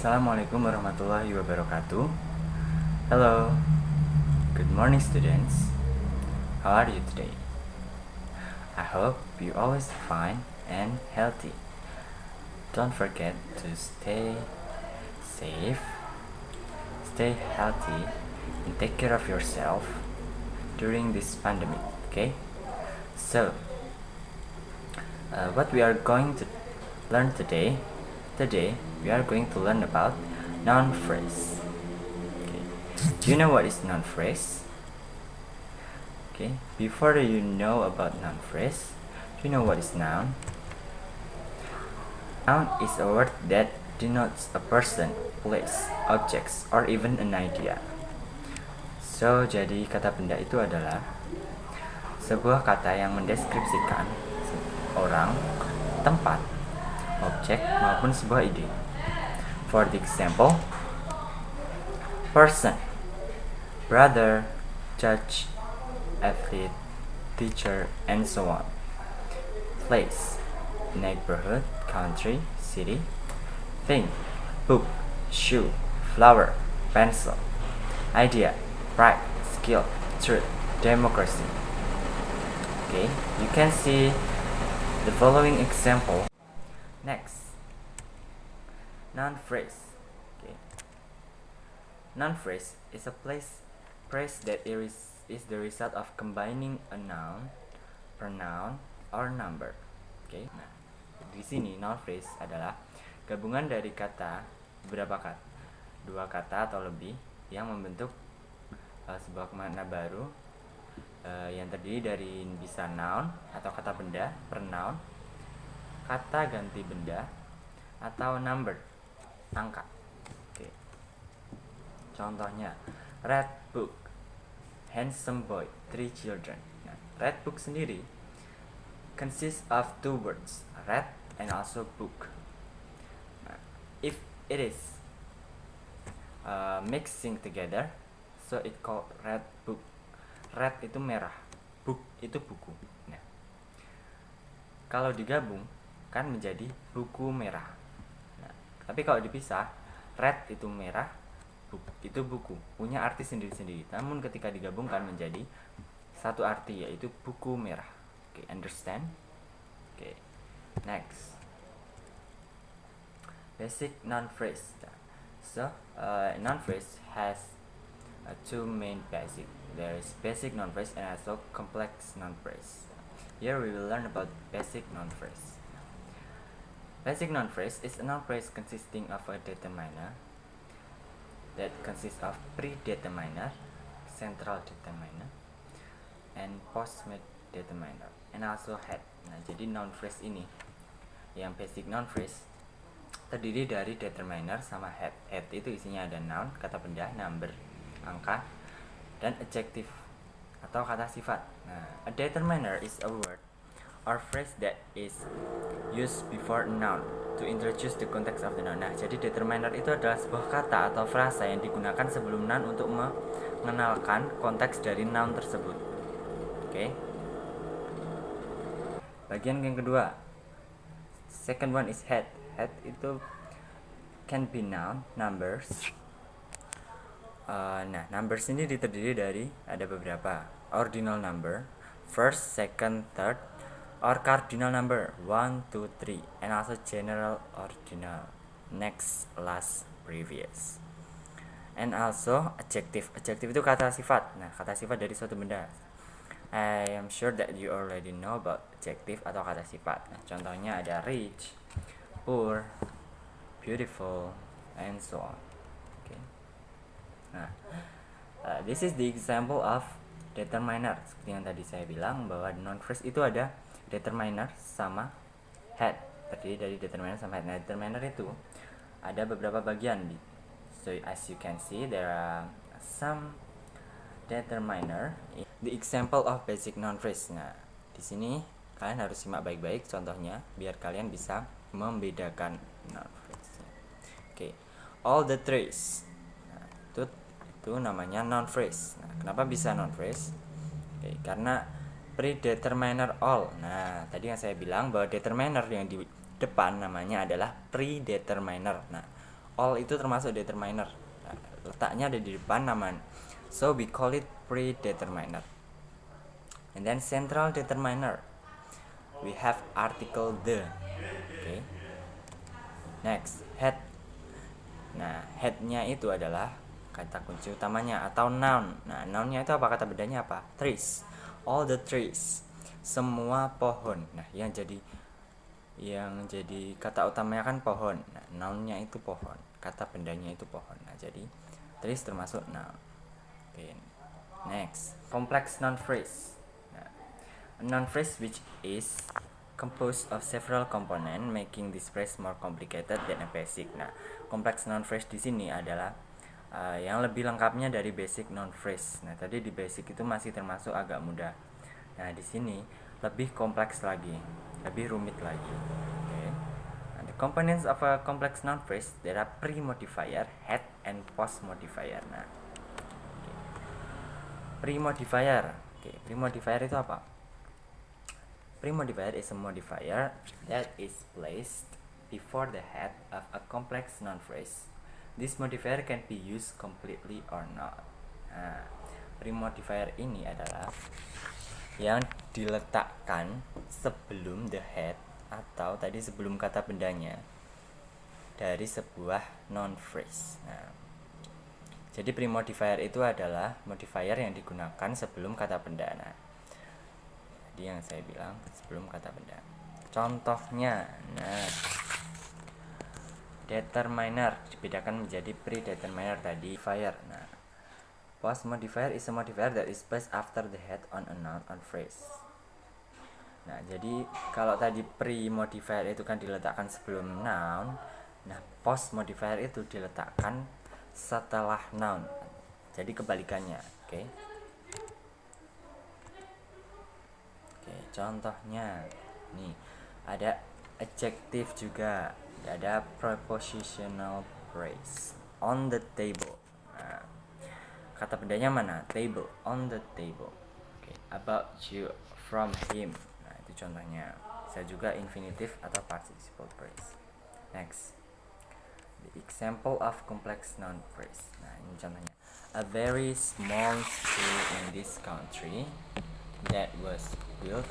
Assalamualaikum warahmatullahi wabarakatuh. Hello, good morning students. How are you today? I hope you always fine and healthy. Don't forget to stay safe, stay healthy, and take care of yourself during this pandemic, okay? So, what we are going to learn today we are going to learn about noun phrase. Okay. Do you know what is noun phrase? Okay. Before you know about noun phrase, do you know what is noun? Noun is a word that denotes a person, place, objects, or even an idea. So, jadi kata benda itu adalah sebuah kata yang mendeskripsikan orang, tempat, objek, maupun sebuah ide. For the example, person, brother, judge, athlete, teacher, and so on. Place, neighborhood, country, city. Thing, book, shoe, flower, pencil. Idea, pride, skill, truth, democracy. Okay, you can see the following example. Next, noun phrase. Okay. Noun phrase is a phrase that is the result of combining a noun, pronoun, or number. Okay. Nah, di sini noun phrase adalah gabungan dari beberapa kata, dua kata atau lebih yang membentuk sebuah makna baru yang terdiri dari bisa noun atau kata benda, pronoun, kata ganti benda, atau number, angka. Oke. Contohnya, red book, handsome boy, 3 children. Nah, red book sendiri consists of two words, red and also book. Nah, if it is mixing together, so it called red book. Red itu merah, book itu buku. Nah, kalau digabung kan menjadi buku merah. Nah, tapi kalau dipisah, red itu merah, book itu buku, punya arti sendiri-sendiri. Namun ketika digabungkan menjadi satu arti, yaitu buku merah. Okay, understand? Okay, next, basic noun phrase. So, noun phrase has two main basic. There is basic noun phrase and also complex noun phrase. Here we will learn about basic noun phrase. Basic noun phrase is a noun phrase consisting of a determiner that consists of predeterminer, central determiner, and postmate determiner, and also head. Nah, jadi noun phrase ini, yang basic noun phrase, terdiri dari determiner sama head. Head itu isinya ada noun, kata benda, number, angka, dan adjective atau kata sifat. Nah, a determiner is a word or phrase that is used before a noun to introduce the context of the noun. Nah, jadi determiner itu adalah sebuah kata atau frasa yang digunakan sebelum noun untuk mengenalkan konteks dari noun tersebut. Oke. Bagian yang kedua, second one is head. Head itu can be noun, numbers. Nah, numbers ini terdiri dari ada beberapa ordinal number, first, second, third, or cardinal number 1, 2, 3, and also general ordinal, next, last, previous. And also adjective. Adjective itu kata sifat. Nah, kata sifat dari suatu benda. I am sure that you already know about adjective atau kata sifat. Nah, contohnya ada rich, poor, beautiful, and so on. Okay. Nah, this is the example of determiner. Seperti yang tadi saya bilang bahwa noun phrase itu ada determiner sama head, terdiri dari determiner sama head. Nah, determiner itu ada beberapa bagian. So as you can see, there are some determiner. The example of basic noun phrase. Nah, di sini kalian harus simak baik-baik contohnya biar kalian bisa membedakan noun phrase. Okay, all the trees. Nah, itu namanya noun phrase. Nah, kenapa bisa noun phrase? Okay, karena predeterminer all. Nah, tadi yang saya bilang bahwa determiner yang di depan namanya adalah predeterminer. Nah, All itu termasuk determiner. Nah, letaknya ada di depan nama. So we call it predeterminer. And then central determiner. We have article the. Okay. Next, head. Nah, headnya itu adalah kata kunci utamanya atau noun. Nah, nounnya itu apa? Kata bedanya apa? Trees. All the trees. Semua pohon. Nah, yang jadi kata utamanya kan pohon. Nah, nounnya itu pohon. Kata bendanya itu pohon. Nah, jadi trees termasuk noun. Okay. Next, complex noun phrase. Nah, a noun phrase which is composed of several components making this phrase more complicated than a basic. Nah, complex noun phrase di sini adalah yang lebih lengkapnya dari basic noun phrase. Nah, tadi di basic itu masih termasuk agak mudah. Nah, di sini lebih kompleks lagi, lebih rumit lagi. Okay. Nah, the components of a complex noun phrase, there are pre-modifier, head, and post-modifier. Nah, pre-modifier. Okay, pre-modifier itu apa? Pre-modifier is a modifier that is placed before the head of a complex noun phrase. This modifier can be used completely or not. Nah, pre-modifier ini adalah yang diletakkan sebelum the head atau tadi sebelum kata bendanya dari sebuah noun phrase. Nah, jadi pre-modifier itu adalah modifier yang digunakan sebelum kata benda. Nah, jadi yang saya bilang sebelum kata benda. Contohnya, nah, determiner dibedakan menjadi predeterminer tadi. Modifier. Nah, post modifier is a modifier that is placed after the head on a noun or phrase. Nah, jadi kalau tadi pre-modifier itu kan diletakkan sebelum noun. Nah, post modifier itu diletakkan setelah noun. Jadi kebalikannya, oke? Oke, contohnya nih ada adjective juga, ada prepositional phrase on the table. Nah, kata bendanya mana? Table, on the table. Oke, about you, from him. Nah, itu contohnya. Bisa juga infinitive atau participle phrase. Next, the example of complex noun phrase. Nah, ini contohnya. A very small school in this country that was built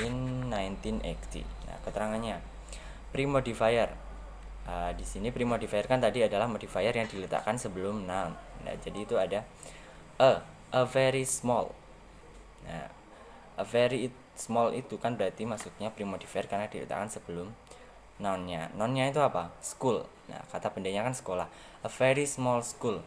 in 1980. Nah, keterangannya pre-modifier. Di sini pre-modifier kan tadi adalah modifier yang diletakkan sebelum noun. Nah, jadi itu ada a very small. Nah, a very small itu kan berarti maksudnya pre-modifier karena diletakkan sebelum nounnya. Nounnya itu apa? School. Nah, kata bendanya kan sekolah. A very small school.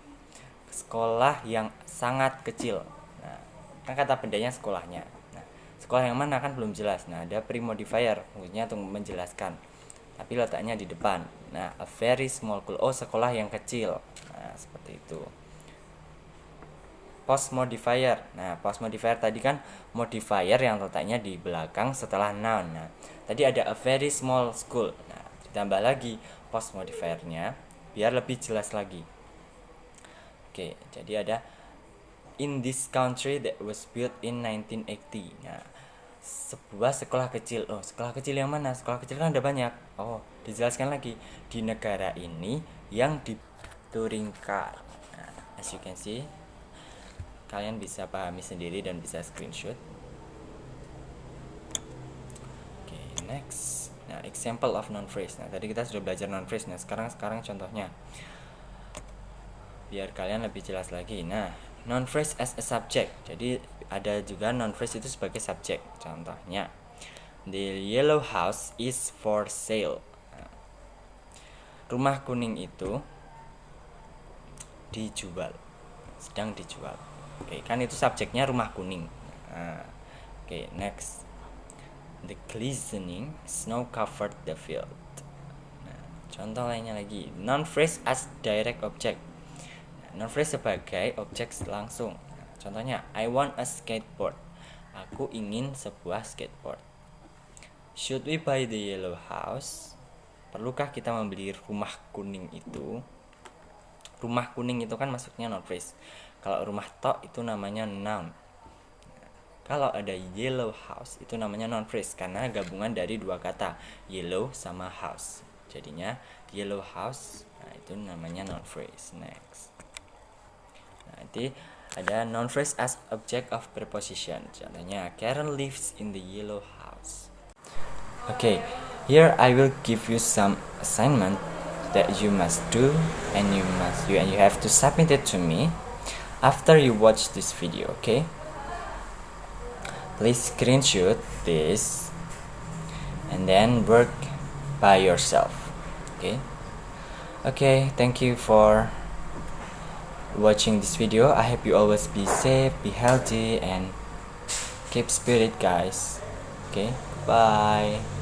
Sekolah yang sangat kecil. Nah, kan kata bendanya sekolahnya. Nah, sekolah yang mana kan belum jelas. Nah, ada pre-modifier maksudnya untuk menjelaskan. Tapi letaknya di depan. Nah, a very small school. Oh, sekolah yang kecil. Nah, seperti itu. Post modifier. Nah, post modifier tadi kan modifier yang letaknya di belakang setelah noun. Nah, tadi ada a very small school. Nah, ditambah lagi post modifiernya biar lebih jelas lagi. Oke, jadi ada in this country that was built in 1980. Nah, sebuah sekolah kecil. Oh, sekolah kecil yang mana? Sekolah kecil kan ada banyak. Oh, dijelaskan lagi di negara ini yang di touring car. Nah, as you can see, kalian bisa pahami sendiri dan bisa screenshot. Oke, next. Nah, example of noun phrase. Nah, tadi kita sudah belajar noun phrase. Nah, sekarang contohnya. Biar kalian lebih jelas lagi. Nah, noun phrase as a subject. Jadi ada juga noun phrase itu sebagai subjek. Contohnya, the yellow house is for sale. Nah, rumah kuning itu dijual, sedang dijual. Oke, kan itu subjeknya rumah kuning. Nah, oke, next, the glistening snow covered the field. Nah, contoh lainnya lagi, noun phrase as direct object. Noun phrase sebagai objek langsung. Contohnya, I want a skateboard. Aku ingin sebuah skateboard. Should we buy the yellow house? Perlukah kita membeli rumah kuning itu? Rumah kuning itu kan masuknya noun phrase. Kalau rumah tok itu namanya noun. Kalau ada yellow house itu namanya noun phrase karena gabungan dari dua kata, yellow sama house. Jadinya yellow house. Nah, itu itu namanya noun phrase. Next, nanti ada noun phrase as object of preposition. Contohnya, Karen lives in the yellow house. Okay, here I will give you some assignment that you must do, and you have to submit it to me after you watch this video. Okay, please screenshot this and then work by yourself. Okay, thank you for watching this video. I hope you always be safe, be healthy, and keep spirit, guys. Okay, bye.